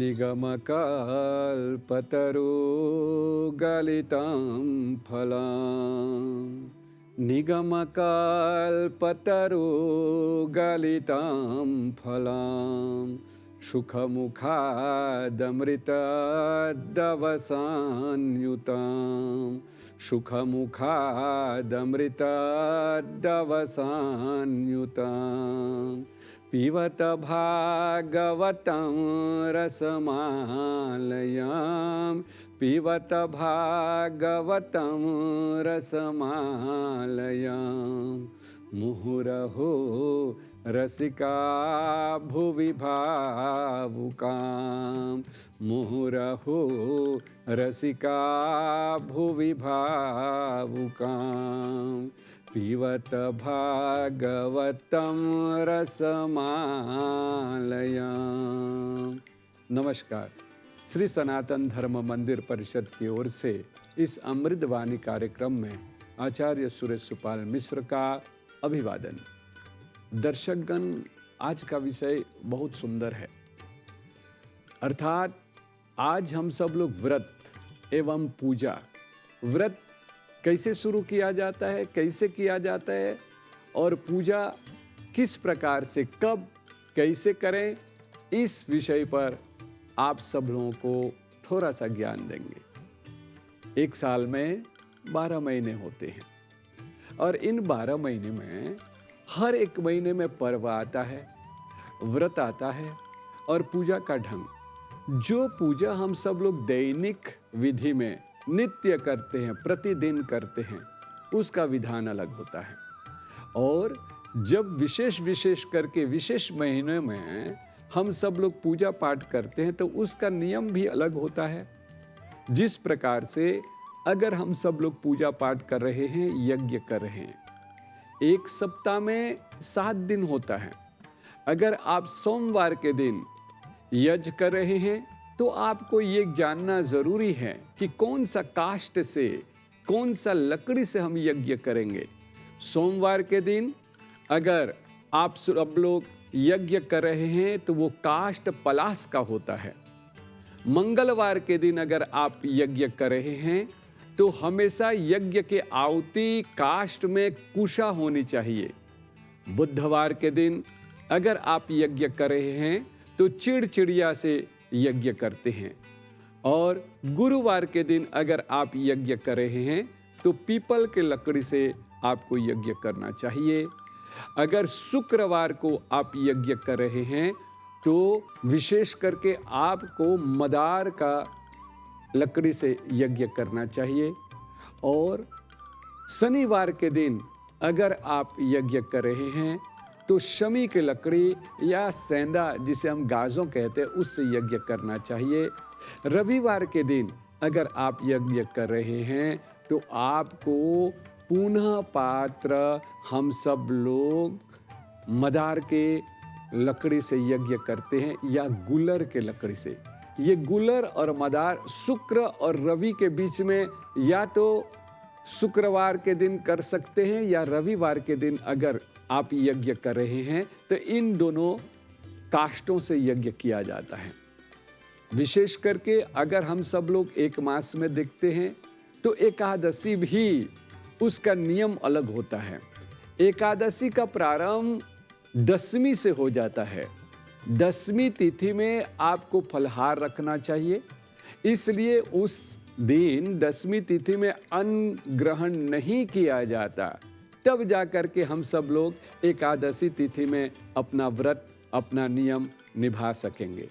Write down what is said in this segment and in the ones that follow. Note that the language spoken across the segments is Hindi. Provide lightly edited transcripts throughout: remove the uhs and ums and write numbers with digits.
निगमकल्पतरुगलितं फलम् निगमकल्पतरुगलितं फलम् सुखमुखादमृतद्रवसान्युतं सुखमुखादमृतद्रवसान्युतं पिबत भागवतं रसमालयं पिबत भागवतं रसमालयं मुहुरहो रसिका भुवि भावुकां मुहुरहो रसिका भुवि भावुकां पिबत भागवतं रसमालयम्। नमस्कार। श्री सनातन धर्म मंदिर परिषद की ओर से इस अमृतवाणी कार्यक्रम में आचार्य सुरेश सुपाल मिश्र का अभिवादन। दर्शकगण, आज का विषय बहुत सुंदर है, अर्थात आज हम सब लोग व्रत एवं पूजा, व्रत कैसे शुरू किया जाता है, कैसे किया जाता है और पूजा किस प्रकार से, कब, कैसे करें, इस विषय पर आप सब लोगों को थोड़ा सा ज्ञान देंगे। एक साल में 12 महीने होते हैं और इन 12 महीने में हर एक महीने में पर्व आता है, व्रत आता है और पूजा का ढंग, जो पूजा हम सब लोग दैनिक विधि में नित्य करते हैं, प्रतिदिन करते हैं, उसका विधान अलग होता है। और जब विशेष करके विशेष महीने में हम सब लोग पूजा पाठ करते हैं तो उसका नियम भी अलग होता है। जिस प्रकार से अगर हम सब लोग पूजा पाठ कर रहे हैं, यज्ञ कर रहे हैं, एक सप्ताह में 7 दिन होता है। अगर आप सोमवार के दिन यज्ञ कर रहे हैं तो आपको ये जानना जरूरी है कि कौन सा काष्ठ से, कौन सा लकड़ी से हम यज्ञ करेंगे। सोमवार के दिन अगर आप सब लोग यज्ञ कर रहे हैं तो वो काष्ठ पलाश का होता है। मंगलवार के दिन अगर आप यज्ञ कर रहे हैं तो हमेशा यज्ञ के आहुति काष्ठ में कुशा होनी चाहिए। बुधवार के दिन अगर आप यज्ञ कर रहे हैं तो चिड़चिड़िया से यज्ञ करते हैं। और गुरुवार के दिन अगर आप यज्ञ कर रहे हैं तो पीपल के लकड़ी से आपको यज्ञ करना चाहिए। अगर शुक्रवार को आप यज्ञ कर रहे हैं तो विशेष करके आपको मदार का लकड़ी से यज्ञ करना चाहिए। और शनिवार के दिन अगर आप यज्ञ कर रहे हैं तो शमी के लकड़ी या सेंधा, जिसे हम गाजों कहते हैं, उससे यज्ञ करना चाहिए। रविवार के दिन अगर आप यज्ञ कर रहे हैं तो आपको पुनः पात्र, हम सब लोग मदार के लकड़ी से यज्ञ करते हैं या गुलर के लकड़ी से। ये गुलर और मदार शुक्र और रवि के बीच में या तो शुक्रवार के दिन कर सकते हैं या रविवार के दिन अगर आप यज्ञ कर रहे हैं तो इन दोनों काष्ठों से यज्ञ किया जाता है। विशेष करके अगर हम सब लोग एक मास में देखते हैं तो एकादशी भी, उसका नियम अलग होता है। एकादशी का प्रारंभ 10वीं से हो जाता है। 10वीं तिथि में आपको फलहार रखना चाहिए, इसलिए उस दिन 10वीं तिथि में अन्न ग्रहण नहीं किया जाता। तब जाकर के हम सब लोग एकादशी तिथि में अपना व्रत, अपना नियम निभा सकेंगे।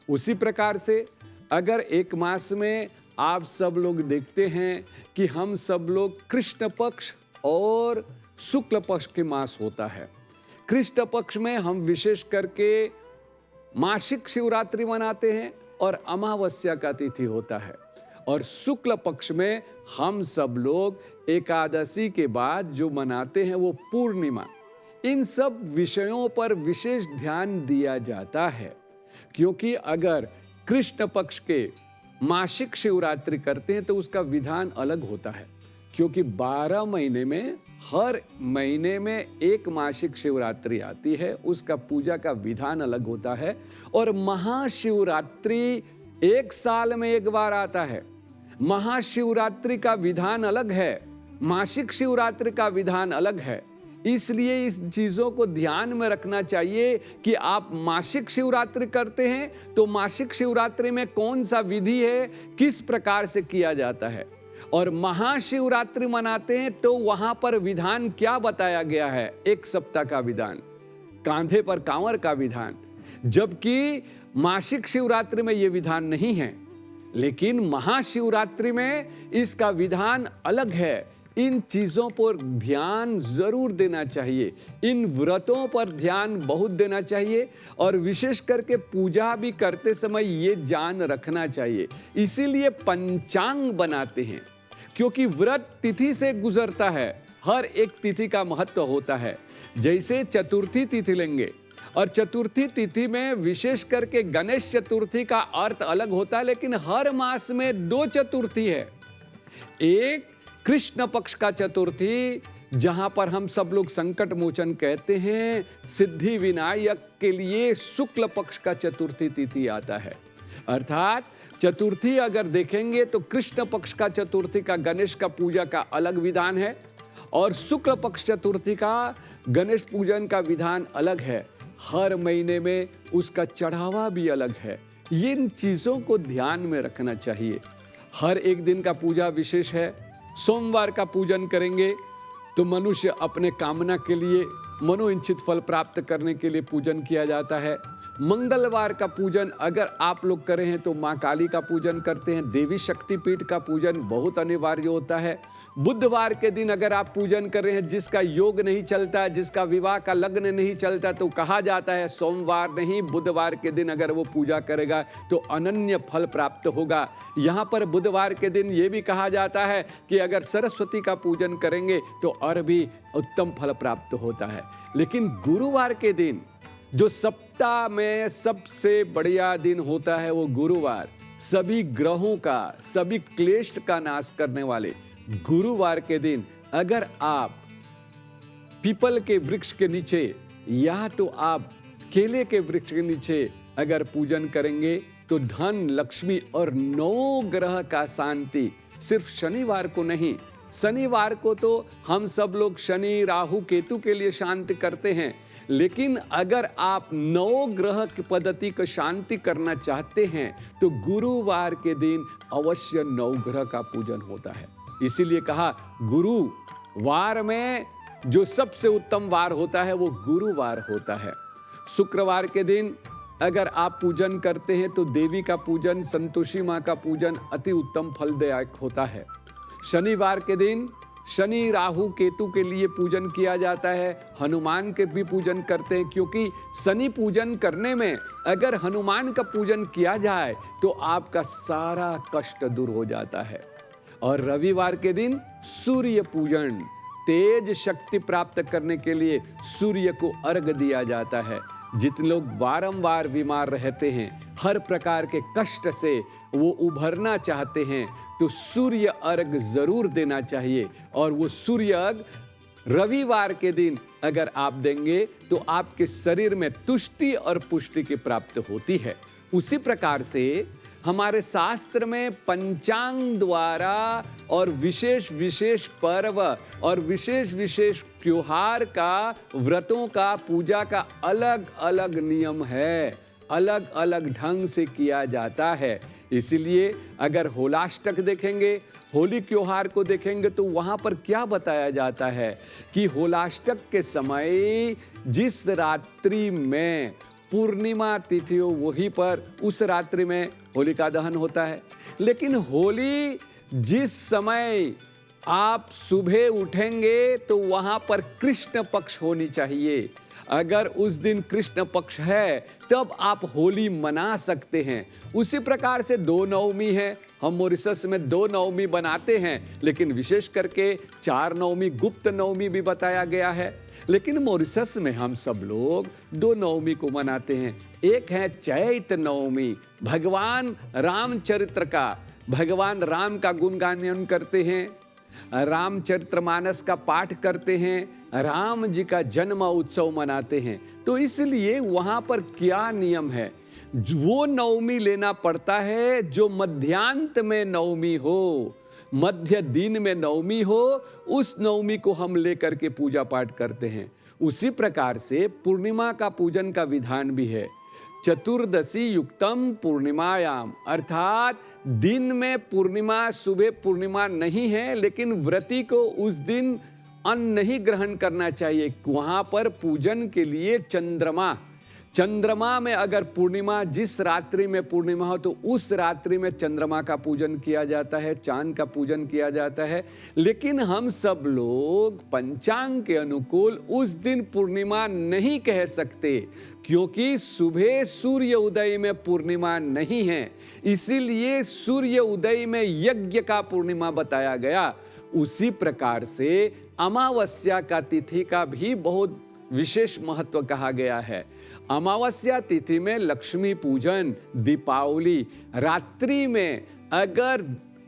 उसी प्रकार से अगर एक मास में आप सब लोग देखते हैं कि हम सब लोग कृष्ण पक्ष और शुक्ल पक्ष के मास होता है। कृष्ण पक्ष में हम विशेष करके मासिक शिवरात्रि मनाते हैं और अमावस्या का तिथि होता है। और शुक्ल पक्ष में हम सब लोग एकादशी के बाद जो मनाते हैं वो पूर्णिमा। इन सब विषयों पर विशेष ध्यान दिया जाता है, क्योंकि अगर कृष्ण पक्ष के मासिक शिवरात्रि करते हैं तो उसका विधान अलग होता है, क्योंकि 12 महीने में हर महीने में एक मासिक शिवरात्रि आती है, उसका पूजा का विधान अलग होता है। और महाशिवरात्रि एक साल में एक बार आता है। महाशिवरात्रि का विधान अलग है, मासिक शिवरात्रि का विधान अलग है। इसलिए इस चीजों को ध्यान में रखना चाहिए कि आप मासिक शिवरात्रि करते हैं तो मासिक शिवरात्रि में कौन सा विधि है, किस प्रकार से किया जाता है। और महाशिवरात्रि मनाते हैं तो वहां पर विधान क्या बताया गया है, एक सप्ताह का विधान, कांधे पर कांवर का विधान। जबकि मासिक शिवरात्रि में यह विधान नहीं है, लेकिन महाशिवरात्रि में इसका विधान अलग है। इन चीजों पर ध्यान जरूर देना चाहिए, इन व्रतों पर ध्यान बहुत देना चाहिए। और विशेष करके पूजा भी करते समय ये जान रखना चाहिए। इसीलिए पंचांग बनाते हैं, क्योंकि व्रत तिथि से गुजरता है, हर एक तिथि का महत्व होता है। जैसे चतुर्थी तिथि लेंगे, और चतुर्थी तिथि में विशेष करके गणेश चतुर्थी का अर्थ अलग होता है, लेकिन हर मास में 2 चतुर्थी है। एक कृष्ण पक्ष का चतुर्थी, जहां पर हम सब लोग संकट मोचन कहते हैं, सिद्धि विनायक के लिए शुक्ल पक्ष का चतुर्थी तिथि आता है। अर्थात चतुर्थी अगर देखेंगे तो कृष्ण पक्ष का चतुर्थी का गणेश का पूजा का अलग विधान है, और शुक्ल पक्ष चतुर्थी का गणेश पूजन का विधान अलग है। हर महीने में उसका चढ़ावा भी अलग है। इन चीजों को ध्यान में रखना चाहिए। हर एक दिन का पूजा विशेष है। सोमवार का पूजन करेंगे तो मनुष्य अपने कामना के लिए, मनोइच्छित फल प्राप्त करने के लिए पूजन किया जाता है। मंगलवार का पूजन अगर आप लोग करें हैं तो माँ काली का पूजन करते हैं। देवी शक्तिपीठ का पूजन बहुत अनिवार्य होता है। बुधवार के दिन अगर आप पूजन कर रहे हैं, जिसका योग नहीं चलता, जिसका विवाह का लग्न नहीं चलता, तो कहा जाता है सोमवार नहीं बुधवार के दिन अगर वो पूजा करेगा तो अनन्य फल प्राप्त होगा। यहाँ पर बुधवार के दिन ये भी कहा जाता है कि अगर सरस्वती का पूजन करेंगे तो और भी उत्तम फल प्राप्त होता है। लेकिन गुरुवार के दिन, जो सप्ताह में सबसे बढ़िया दिन होता है, वो गुरुवार, सभी ग्रहों का, सभी क्लेश का नाश करने वाले गुरुवार के दिन अगर आप पीपल के वृक्ष के नीचे या तो आप केले के वृक्ष के नीचे अगर पूजन करेंगे तो धन, लक्ष्मी और 9 ग्रह का शांति, सिर्फ शनिवार को नहीं, शनिवार को तो हम सब लोग शनि, राहु, केतु के लिए शांति करते हैं, लेकिन अगर आप 9 ग्रह की पद्धति को शांति करना चाहते हैं तो गुरुवार के दिन अवश्य 9 ग्रह का पूजन होता है। इसीलिए कहा गुरुवार में जो सबसे उत्तम वार होता है वो गुरुवार होता है। शुक्रवार के दिन अगर आप पूजन करते हैं तो देवी का पूजन, संतोषी माँ का पूजन अति उत्तम फलदायक होता है। शनिवार के दिन शनि, राहु, केतु के लिए पूजन किया जाता है। हनुमान के भी पूजन करते हैं, क्योंकि शनि पूजन करने में अगर हनुमान का पूजन किया जाए तो आपका सारा कष्ट दूर हो जाता है। और रविवार के दिन सूर्य पूजन, तेज शक्ति प्राप्त करने के लिए सूर्य को अर्घ दिया जाता है। जितने लोग बारंबार बीमार रहते हैं, हर प्रकार के कष्ट से वो उभरना चाहते हैं, तो सूर्य अर्घ जरूर देना चाहिए। और वो सूर्य अर्घ रविवार के दिन अगर आप देंगे तो आपके शरीर में तुष्टि और पुष्टि की प्राप्ति होती है। उसी प्रकार से हमारे शास्त्र में पंचांग द्वारा और विशेष विशेष पर्व और विशेष विशेष त्योहार का, व्रतों का, पूजा का अलग अलग नियम है, अलग अलग ढंग से किया जाता है। इसीलिए अगर होलाष्टक देखेंगे, होली त्योहार को देखेंगे तो वहां पर क्या बताया जाता है कि होलाष्टक के समय जिस रात्रि में पूर्णिमा तिथि हो वहीं पर उस रात्रि में होलिका दहन होता है। लेकिन होली जिस समय आप सुबह उठेंगे तो वहां पर कृष्ण पक्ष होनी चाहिए। अगर उस दिन कृष्ण पक्ष है तब आप होली मना सकते हैं। उसी प्रकार से 2 नवमी है, हम मॉरिशस में 2 नवमी बनाते हैं, लेकिन विशेष करके 4 नवमी, गुप्त नवमी भी बताया गया है। लेकिन मॉरिशस में हम सब लोग 2 नवमी को मनाते हैं। एक है चैत नवमी, भगवान रामचरित्र का, भगवान राम का गुणगान करते हैं। रामचरितमानस का पाठ करते हैं, राम जी का जन्म उत्सव मनाते हैं। तो इसलिए वहां पर क्या नियम है, वो नवमी लेना पड़ता है जो मध्यांत में नवमी हो, मध्य दिन में नवमी हो, उस नवमी को हम लेकर के पूजा पाठ करते हैं। उसी प्रकार से पूर्णिमा का पूजन का विधान भी है। चतुर्दशी युक्तम पूर्णिमायाम, अर्थात दिन में पूर्णिमा, सुबह पूर्णिमा नहीं है, लेकिन व्रती को उस दिन अन्न नहीं ग्रहण करना चाहिए। वहां पर पूजन के लिए चंद्रमा में अगर पूर्णिमा, जिस रात्रि में पूर्णिमा हो तो उस रात्रि में चंद्रमा का पूजन किया जाता है, चांद का पूजन किया जाता है। लेकिन हम सब लोग पंचांग के अनुकूल उस दिन पूर्णिमा नहीं कह सकते, क्योंकि सुबह सूर्य उदय में पूर्णिमा नहीं है। इसीलिए सूर्य उदय में यज्ञ का पूर्णिमा बताया गया। उसी प्रकार से अमावस्या का तिथि का भी बहुत विशेष महत्व कहा गया है। अमावस्या तिथि में लक्ष्मी पूजन, दीपावली, रात्रि में अगर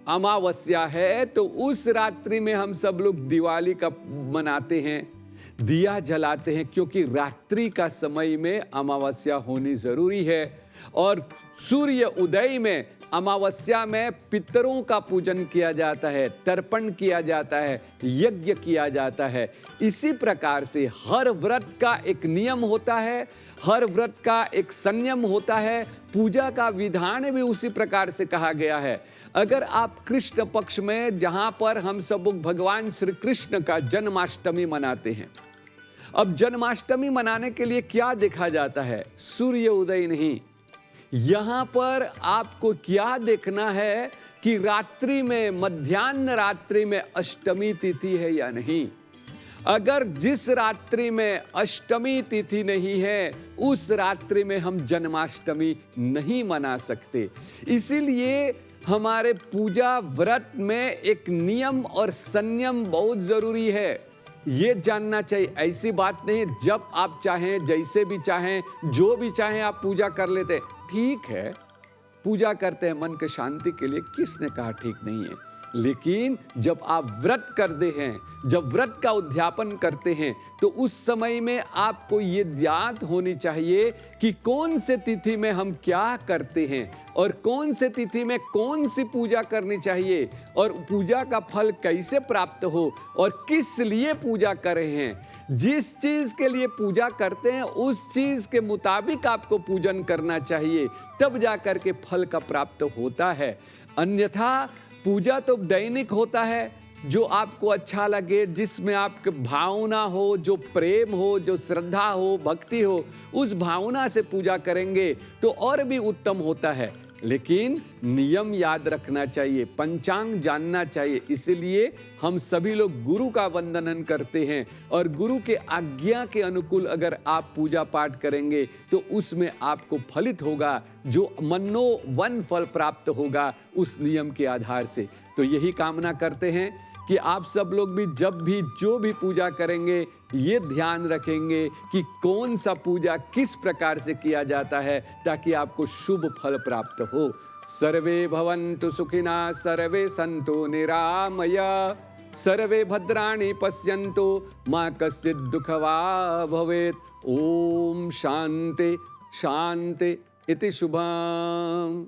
अमावस्या है तो उस रात्रि में हम सब लोग दिवाली का मनाते हैं, दिया जलाते हैं, क्योंकि रात्रि का समय में अमावस्या होनी जरूरी है। और सूर्य उदय में, अमावस्या में पितरों का पूजन किया जाता है, तर्पण किया जाता है, यज्ञ किया जाता है। इसी प्रकार से हर व्रत का एक नियम होता है, हर व्रत का एक संयम होता है, पूजा का विधान भी उसी प्रकार से कहा गया है। अगर आप कृष्ण पक्ष में, जहां पर हम सब भगवान श्री कृष्ण का जन्माष्टमी मनाते हैं, अब जन्माष्टमी मनाने के लिए क्या देखा जाता है? सूर्य उदय नहीं। यहां पर आपको क्या देखना है कि रात्रि में, मध्याह्न रात्रि में अष्टमी तिथि है या नहीं। अगर जिस रात्रि में अष्टमी तिथि नहीं है, उस रात्रि में हम जन्माष्टमी नहीं मना सकते। इसीलिए हमारे पूजा व्रत में एक नियम और संयम बहुत जरूरी है। ये जानना चाहिए, ऐसी बात नहीं जब आप चाहें, जैसे भी चाहें, जो भी चाहें आप पूजा कर लेते। ठीक है, पूजा करते हैं मन के शांति के लिए, किसने कहा ठीक नहीं है। लेकिन जब आप व्रत करते हैं, जब व्रत का उद्यापन करते हैं, तो उस समय में आपको ये ज्ञात होनी चाहिए कि कौन से तिथि में हम क्या करते हैं और कौन से तिथि में कौन सी पूजा करनी चाहिए और पूजा का फल कैसे प्राप्त हो और किस लिए पूजा कर रहे हैं। जिस चीज के लिए पूजा करते हैं उस चीज के मुताबिक आपको पूजन करना चाहिए, तब जा करके फल का प्राप्त होता है। अन्यथा पूजा तो दैनिक होता है, जो आपको अच्छा लगे, जिसमें आपके भावना हो, जो प्रेम हो, जो श्रद्धा हो, भक्ति हो, उस भावना से पूजा करेंगे तो और भी उत्तम होता है। लेकिन नियम याद रखना चाहिए, पंचांग जानना चाहिए। इसलिए हम सभी लोग गुरु का वंदन करते हैं और गुरु के आज्ञा के अनुकूल अगर आप पूजा पाठ करेंगे तो उसमें आपको फलित होगा, जो मनो वन फल प्राप्त होगा उस नियम के आधार से। तो यही कामना करते हैं कि आप सब लोग भी जब भी जो भी पूजा करेंगे ये ध्यान रखेंगे कि कौन सा पूजा किस प्रकार से किया जाता है, ताकि आपको शुभ फल प्राप्त हो। सर्वे भवन्तु सुखिना, सर्वे सन्तु निरामया, सर्वे भद्राणि पश्यन्तु, मा कश्चित् दुःखभाग् भवेत्। ओम शांति शांति इति शुभम्।